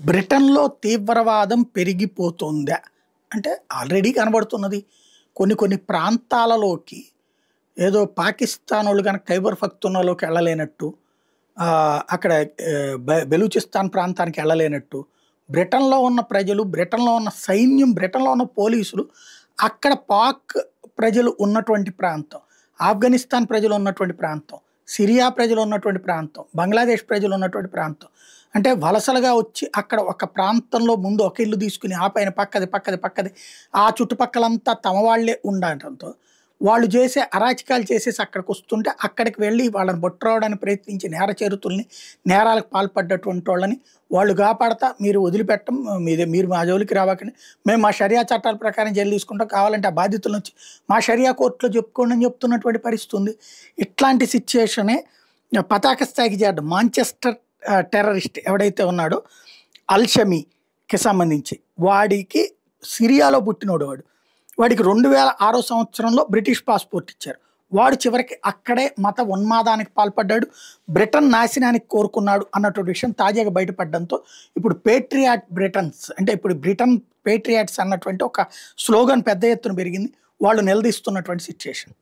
బ్రిటన్‌లో తీవ్రవాదం పెరిగిపోతుందా? అంటే ఆల్రెడీ కనబడుతున్నది. కొన్ని కొన్ని ప్రాంతాలలోకి ఏదో పాకిస్తానోళ్ళు గనక ఖైబర్ పఖ్తూనాలోకి ఎళ్ళలేనట్టు, అక్కడ బెలూచిస్తాన్ ప్రాంతానికి ఎళ్ళలేనట్టు, బ్రిటన్‌లో ఉన్న ప్రజలు, బ్రిటన్‌లో ఉన్న సైన్యం, బ్రిటన్‌లో ఉన్న పోలీసులు అక్కడ పాక్ ప్రజలు ఉన్నటువంటి ప్రాంతం, ఆఫ్ఘనిస్తాన్ ప్రజలు ఉన్నటువంటి ప్రాంతం, సిరియా ప్రజలు ఉన్నటువంటి ప్రాంతం, బంగ్లాదేశ్ ప్రజలు ఉన్నటువంటి ప్రాంతం. అంటే వలసలుగా వచ్చి అక్కడ ఒక ప్రాంతంలో ముందు ఒక ఇల్లు తీసుకుని ఆ పైన పక్కది ఆ చుట్టుపక్కలంతా తమ వాళ్ళే ఉండటంతో వాళ్ళు చేసే అరాచకాలు చేసేసి అక్కడికొస్తుంటే అక్కడికి వెళ్ళి వాళ్ళని పట్టురావడానికి ప్రయత్నించి నేర చరితుల్ని, నేరాలకు పాల్పడ్డటువంటి వాళ్ళని వాళ్ళు కాపాడతా మీరు వదిలిపెట్టం, మీరు మా జోలికి రావకండి, మేము మా షరియా చట్టాల ప్రకారం జైలు తీసుకుంటాం, కావాలంటే ఆ బాధితుల నుంచి మా షరియా కోర్టులో చెప్పుకోండి అని చెప్తున్నటువంటి పరిస్థితి ఉంది. ఇట్లాంటి సిచ్యుయేషనే పతాక స్థాయికి చేరడం. మాంచెస్టర్ టెర్రరిస్ట్ ఎవడైతే ఉన్నాడో అల్-షమీకి సంబంధించి వాడికి సిరియాలో పుట్టినోడు వాడు. వాడికి 2006 సంవత్సరంలో బ్రిటిష్ పాస్పోర్ట్ ఇచ్చారు. వాడు చివరికి అక్కడే మత ఉన్మాదానికి పాల్పడ్డాడు, బ్రిటన్ నాశనానికి కోరుకున్నాడు అన్నటువంటి విషయం తాజాగా బయటపడడంతో ఇప్పుడు పేట్రియాట్ బ్రిటన్స్, అంటే ఇప్పుడు బ్రిటన్ పేట్రియాట్స్ అన్నటువంటి ఒక స్లోగన్ పెద్ద ఎత్తున పెరిగింది. వాళ్ళు నిలదీస్తున్నటువంటి సిచ్యుయేషన్.